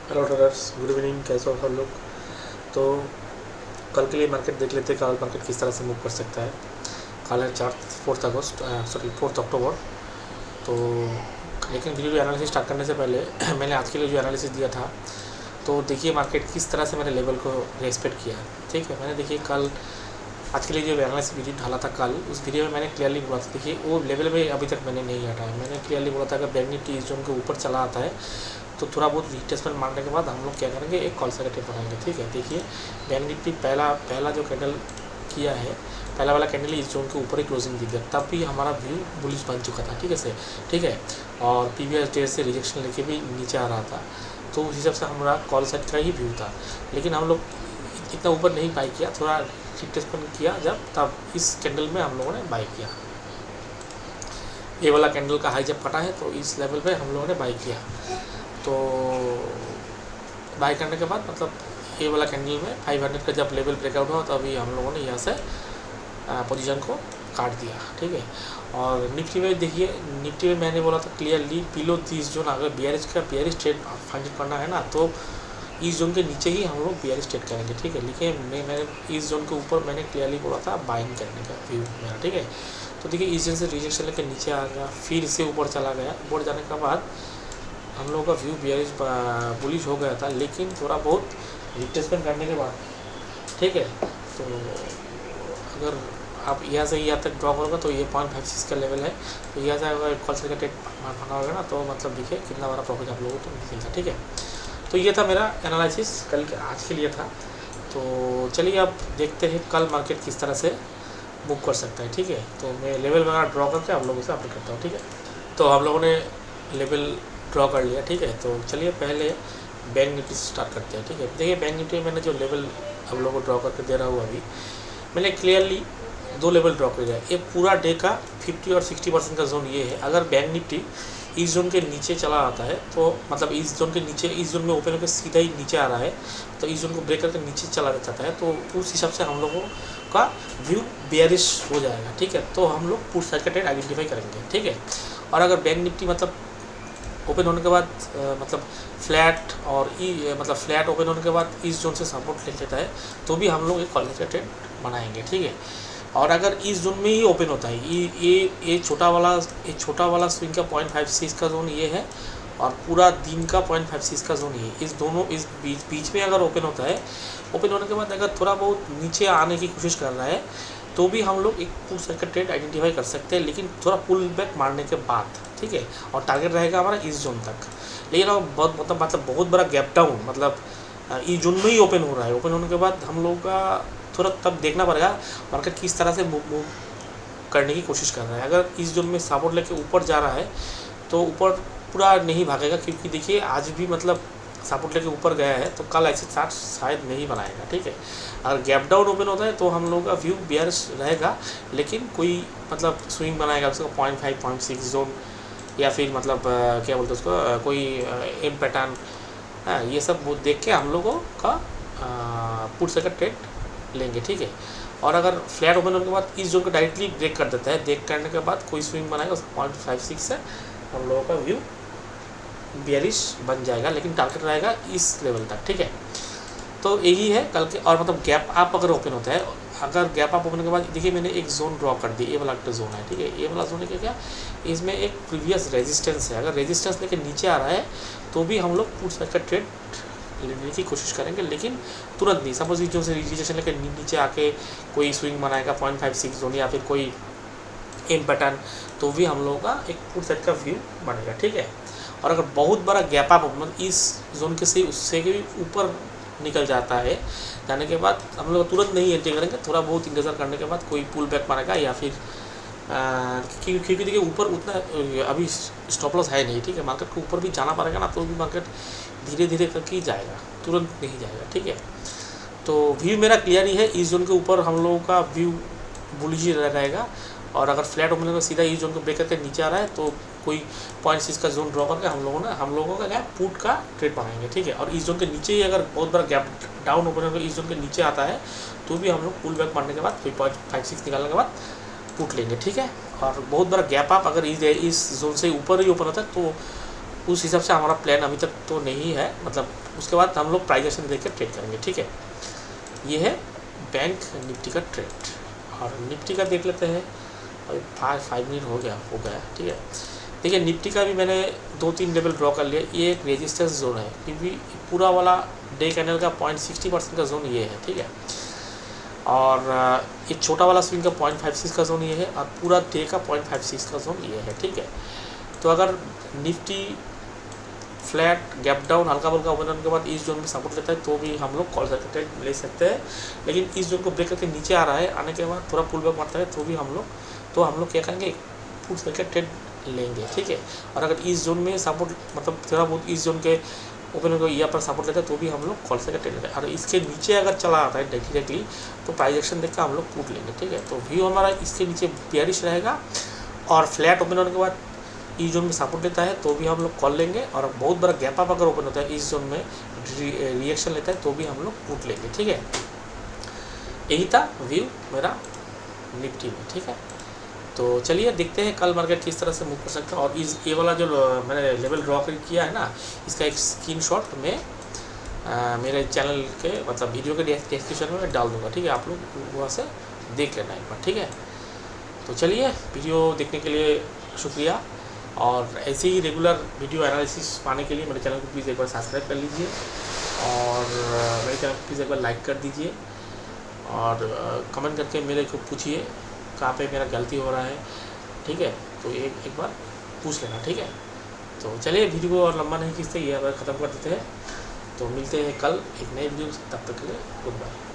Hello traders, good evening. कैसे हो सब लोग? तो कल के लिए मार्केट देख लेते हैं, कल मार्केट किस तरह से मूव कर सकता है। कल है 4 अक्टूबर। तो लेकिन वीडियो एनालिसिस स्टार्ट करने से पहले मैंने आज के लिए जो एनालिसिस दिया था, तो देखिए मार्केट किस तरह से मैंने लेवल को रेस्पेक्ट किया है। ठीक है, मैंने देखिए कल आज के लिए जो एनालिसिस वीडियो डाला था कल, उस वीडियो में मैंने क्लियरली बोला था, देखिए वो लेवल में अभी तक मैंने नहीं हटाया। मैंने क्लियरली बोला था अगर बैंक निफ्टी इस जोन के ऊपर चला आता है तो थोड़ा बहुत रिटेस्टमेंट मारने के बाद हम लोग क्या करेंगे, एक कॉल सेलेक्टिव बनाएंगे। ठीक है, देखिए बैंक निफ्टी पहला पहला जो कैंडल किया है, पहला वाला कैंडल इस जोन के ऊपर ही क्लोजिंग दी गया, तब भी हमारा व्यू बुलिश बन चुका था। ठीक है से, ठीक है। और प्रीवियस डेट से रिजेक्शन लेके भी नीचे आ रहा था, तो उस हिसाब से हमारा कॉल सेट का ही व्यू था। लेकिन हम लोग इतना ऊपर नहीं बाई किया, थोड़ा रिटेस्टमेंट किया जब, तब इस कैंडल में हम लोगों ने बाई किया। ये वाला कैंडल का हाई जब कटा है तो इस लेवल पे हम लोगों ने बाई किया। तो बाई करने के बाद मतलब ये वाला कैंडल में 500 का जब लेवल ब्रेकआउट हुआ, तो अभी हम लोगों ने यहाँ से पोजीशन को काट दिया। ठीक है। और निफ्टी में देखिए, निफ्टी में मैंने बोला था क्लियरली बिलो 30 जोन, अगर बियरिश ट्रेड फाइंड करना है ना, तो इस जोन के नीचे ही हम लोग बियरिश ट्रेड करेंगे। ठीक है, लेकिन मैंने इस जोन के ऊपर मैंने क्लियरली बोला था बाइंग करने का व्यू मेरा। ठीक है, तो देखिए इस जोन से रिजेक्शन लेकर नीचे आ गया, फिर इससे ऊपर चला गया। ऊपर जाने के बाद हम लोगों का व्यू बियरिश बुलिश हो गया था, लेकिन थोड़ा बहुत रिट्रेसमेंट करने के बाद, ठीक है, तो अगर आप यहाँ से यहाँ तक ड्रॉ करोगे तो ये 0.56 का लेवल है। तो यहाँ से अगर कॉल से टेक बना होगा ना, तो मतलब देखिए कितना बड़ा प्रॉफिट आप लोगों को तो मिलता। ठीक है, तो ये था मेरा एनालिसिस कल के आज के लिए था। तो चलिए अब देखते हैं कल मार्केट किस तरह से मूव कर सकता है। ठीक है, तो मैं लेवल वगैरह ड्रॉ करके आप लोगों से अपडेट करता हूँ। ठीक है, तो हम लोगों ने लेवल ड्रॉ कर लिया। ठीक है, तो चलिए पहले बैंक निफ्टी से स्टार्ट करते हैं। ठीक है, देखिए बैंक निफ्टी में मैंने जो लेवल आप लोगों को ड्रॉ करके दे रहा हूँ अभी, मैंने क्लियरली 2 लेवल ड्रॉ कर दिया। ये पूरा डे का 50 और 60% का जोन ये है। अगर बैंक निफ्टी इस जोन के नीचे चला आता है, तो मतलब इस जोन के नीचे, इस जोन में ओपन होकर सीधा ही नीचे आ रहा है, तो इस जोन को ब्रेक करके नीचे चला जाता है, तो उस हिसाब से हम लोगों का व्यू बेयरिश हो जाएगा। ठीक है, तो हम लोग पुट साइड का ट्रेड आइडेंटिफाई करेंगे। ठीक है, और अगर बैंक निफ्टी मतलब ओपन होने के बाद मतलब फ्लैट और मतलब फ्लैट ओपन होने के बाद इस जोन से सपोर्ट ले लेता है, तो भी हम लोग एक कॉल का ट्रेड बनाएंगे। ठीक है, और अगर इस जोन में ही ओपन होता है, ये छोटा वाला स्विंग का 0.56 का जोन ये है, और पूरा दिन का 0.56 का जोन ये, इस दोनों इस बीच में अगर ओपन होता है, ओपन होने के बाद अगर थोड़ा बहुत नीचे आने की कोशिश कर रहा है, तो भी हम लोग एक पुट साइड का ट्रेड आइडेंटिफाई कर सकते हैं, लेकिन थोड़ा पुल बैक मारने के बाद। ठीक है, और टारगेट रहेगा हमारा इस जोन तक। लेकिन अब बहुत मतलब बहुत बड़ा गैप डाउन, मतलब इस जोन में ही ओपन हो रहा है, ओपन होने के बाद हम लोग का थोड़ा तब देखना पड़ेगा मार्केट किस तरह से मूव करने की कोशिश कर रहा है। अगर इस जोन में सपोर्ट लेके ऊपर जा रहा है, तो ऊपर पूरा नहीं भागेगा, क्योंकि देखिए आज भी मतलब सपोर्ट लेके ऊपर गया है, तो कल ऐसे चार्ट शायद नहीं बनाएगा। ठीक है, अगर गैप डाउन ओपन होता है तो हम लोगों का व्यू बेयरिश रहेगा, लेकिन कोई मतलब स्विंग बनाएगा उसका 0.5 0.6 जोन, या फिर मतलब क्या बोलते हैं उसको, कोई एम पैटर्न, ये सब वो देख के हम लोगों का पुट से का ट्रेड लेंगे। ठीक है, और अगर फ्लैट ओपन होने के बाद इस जोन को डायरेक्टली ब्रेक कर देता है, ब्रेक करने के बाद कोई स्विंग बनाएगा उसका 0.56 से हम लोगों का व्यू बेयरिश बन जाएगा, लेकिन टारगेट रहेगा इस लेवल तक। ठीक है, तो यही है कल के। और मतलब गैप अप अगर ओपन होता है, अगर गैप अप ओपन के बाद देखिए मैंने एक जोन ड्रॉ कर दी, ये वाला जोन है। ठीक है, ये वाला जोन है क्या, इसमें एक प्रीवियस रेजिस्टेंस है। अगर रेजिस्टेंस लेके नीचे आ रहा है, तो भी हम लोग पुट साइड का ट्रेड लेने की कोशिश करेंगे, लेकिन तुरंत नहीं। सपोज इस जोन से रिजेक्शन लेकर नीचे आके कोई स्विंग बनाएगा 0.56 जोन, या फिर कोई एम पैटर्न, तो भी हम लोगों का एक पुट साइड का व्यू बनेगा। ठीक है, और अगर बहुत बड़ा गैप अप मतलब इस जोन के से उससे भी ऊपर निकल जाता है, जाने के बाद हम लोग तुरंत नहीं एंट्री करेंगे, थोड़ा बहुत इंतज़ार करने के बाद कोई पुल बैक मारेगा, या फिर क्योंकि देखिए ऊपर उतना अभी स्टॉप लॉस है नहीं। ठीक है, मार्केट को ऊपर भी जाना पड़ेगा ना, तो भी मार्केट धीरे धीरे करके ही जाएगा, तुरंत नहीं जाएगा। ठीक है, तो व्यू मेरा क्लियर ही है, इस जोन के ऊपर हम लोगों का व्यू बुलिश ही रहेगा, और अगर फ्लैट ओपन में सीधा इस जोन को ब्रेक करके नीचे आ रहा है, तो कोई 0.6 का जोन ड्रॉ करके हम लोगों का क्या पुट का ट्रेड बनाएंगे। ठीक है, और इस जोन के नीचे ही अगर बहुत बड़ा गैप डाउन ओपन होकर इस जोन के नीचे आता है, तो भी हम लोग पुल बैक मारने के बाद कोई 0.56 निकालने के बाद पुट लेंगे। ठीक है, और बहुत बड़ा गैप अप अगर इस जोन से ऊपर ही ओपन होता है, तो उस हिसाब से हमारा प्लान अभी तक तो नहीं है, मतलब उसके बाद हम लोग प्राइस एक्शन देख के ट्रेड करेंगे, ठीक है। ये है बैंक निफ्टी का ट्रेड, और निफ्टी का देख लेते हैं। अभी 5 मिनट हो गया, ठीक है। देखिए निफ्टी का भी मैंने 2-3 लेवल ड्रॉ कर लिया। ये एक रेजिस्टेंस जोन है, क्योंकि पूरा वाला डे कैंडल का 0.60% का जोन ये है, ठीक है। और एक छोटा वाला स्विंग का 0.56 का जोन ये है, और पूरा डे का 0.56 का जोन ये है, ठीक है। तो अगर निफ्टी फ्लैट गैप डाउन हल्का फुल्का ओपन होने के बाद इस जोन में सपोर्ट लेता है तो भी हम लोग कॉल करके ट्रेड ले सकते हैं। लेकिन इस जोन को ब्रेक करके नीचे आ रहा है, आने के बाद थोड़ा पुल बैक मारता है तो भी हम लोग क्या करेंगे, पुट करके ट्रेड लेंगे, ठीक है। और अगर इस जोन में सपोर्ट मतलब थोड़ा बहुत इस जोन के ओपन को यहाँ पर सपोर्ट लेता है तो भी हम लोग कॉल करके ट्रेड लेते हैं। और इसके नीचे अगर चला आता है डायरेक्टली तो प्राइस एक्शन देख कर हम लोग पुट लेंगे, ठीक है। तो व्यू हमारा इसके नीचे बेयरिश रहेगा, और फ्लैट ओपन होने के बाद इस जोन में सपोर्ट लेता है तो भी हम लोग कॉल लेंगे, और बहुत बड़ा गैप अप अगर ओपन होता है इस जोन में रिएक्शन लेता है तो भी हम लोग पुट लेंगे, ठीक है। यही था व्यू मेरा निफ्टी में, ठीक है। तो चलिए देखते हैं कल मार्केट किस तरह से मूव कर सकता है। और ये वाला जो मैंने लेवल ड्रॉ किया है ना, इसका एक स्क्रीनशॉट में मेरे चैनल के मतलब वीडियो के डिस्क्रिप्शन में मैं डाल दूँगा, ठीक है। आप लोग वहाँ से देख लेना एक बार, ठीक है। तो चलिए वीडियो देखने के लिए शुक्रिया, और ऐसे ही रेगुलर वीडियो एनालिसिस पाने के लिए मेरे चैनल को प्लीज़ एक बार सब्सक्राइब कर लीजिए, और मेरे चैनल को प्लीज़ एक बार लाइक कर दीजिए, और कमेंट करके मेरे को पूछिए कहाँ पे मेरा गलती हो रहा है, ठीक है। तो एक बार पूछ लेना, ठीक है। तो चलिए वीडियो को और लंबा नहीं खींचते, ये ख़त्म कर देते हैं। तो मिलते हैं कल एक नए वीडियो से, तब तक के लिए गुड बाय।